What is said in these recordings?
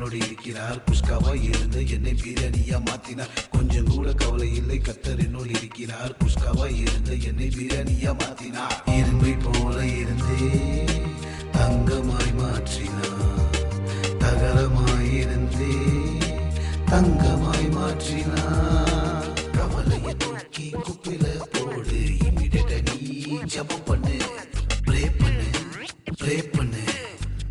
என்னோடு இருக்கிறார். குஸ்காவாய் இருந்து என்னை பிரியாணியா மாத்தினார். கொஞ்சம் கூட கவலை இல்லை, கத்தர் என்னோடு இருக்கிறார். குஸ்காவாய் இருந்து என்னை பிரியாணியா மாத்தினார். இரும்பை போல இருந்தே தங்கமாய் மாற்றினார். தகரமாய் இருந்தே தங்கமாய் மாற்றினார். கவலையை தூக்கி குப்பில போடு, இமிடியேட்டா நீ ஜெபம் பண்ணு, ப்ரே பண்ணு, ப்ரே பண்ணு.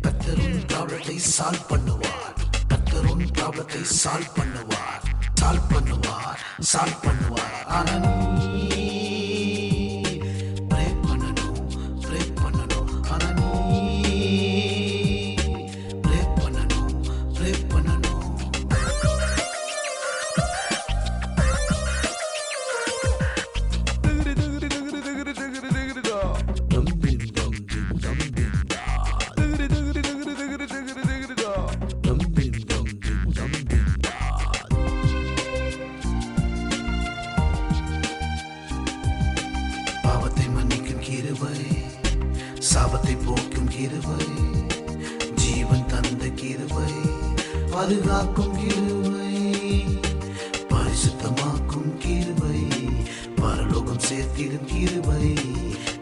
கத்தரும் ப்ராப்ளத்தை சால்வ் பண்ணுவார். கத்தரும் ப்ராப்ளத்தை சால்வ் பண்ணுவார், சால்வ் பண்ணுவார், சால்வ் பண்ணுவார். ஆனா நீ ப்ரே பண்ணணும், ப்ரே பண்ணணும். ஆனா நீ ப்ரே பண்ணணும், ப்ரே பண்ணணும். பாவத்தை மன்னிக்கும் கிருபை, சாபத்தை போக்கும் கிருபை, ஜீவன் தந்த கிருபை, பாதுகாக்கும் கிருபை, பரிசுத்தமாக்கும் கிருபை, பரலோகம் சேர்த்திடும் கிருபை,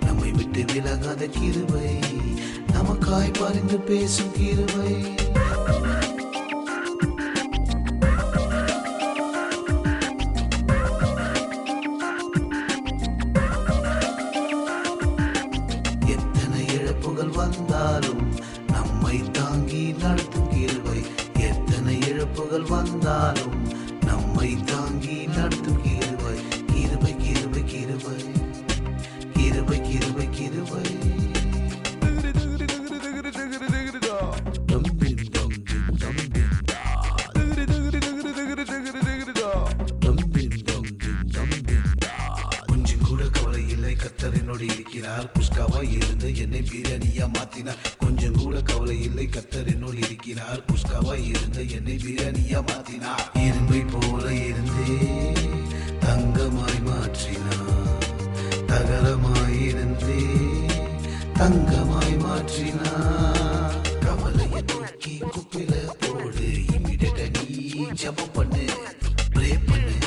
நம்மை விட்டு விலகாத கிருபை, நமக்காய் பரிந்து பேசும் கிருபை. எத்தனை இழப்புகள் வந்தாலும் நம்மை தாங்கி நடத்தும் கிருபை. எத்தனை இழப்புகள் வந்தாலும் நம்மை தாங்கி நடத்தும் கிருபை. கிருபை, கிருபை, கிருபை, கிருபை, கிருபை, கிருபை. கொஞ்சம் கூட கவலை இல்லை, கத்தர் என்னோடு இருக்கிறார். குஸ்காவாய் இருந்து என்னை பிரியாணியா மாத்தினார். கொஞ்சம் கூட கவலை இல்லை, கத்தர் என்னோடு இருக்கிறார். குஸ்காவாய் இருந்து என்னை பிரியாணியா மாத்தினார். இரும்பை போல இருந்தே தங்கமாய் மாற்றினார். தகரமாய் இருந்தே தங்கமாய் மாற்றினார். கவலையை தூக்கி குப்பில போடு, இமிடியேட்டா நீ ஜெபம் பண்ணு, ப்ரே பண்ணு,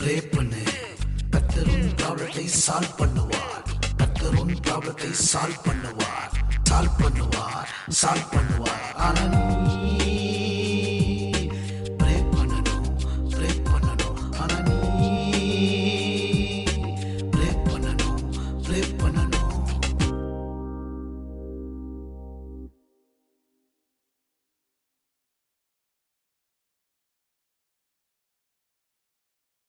ப்ரே பண்ணு. கத்தரும் ப்ராப்ளத்தை சால்வ் பண்ணுவார். கத்தரும் ப்ராப்ளத்தை சால்வ் பண்ணுவார், சால்வ் பண்ணுவார், சால்வ் பண்ணுவார். ஆனா நீ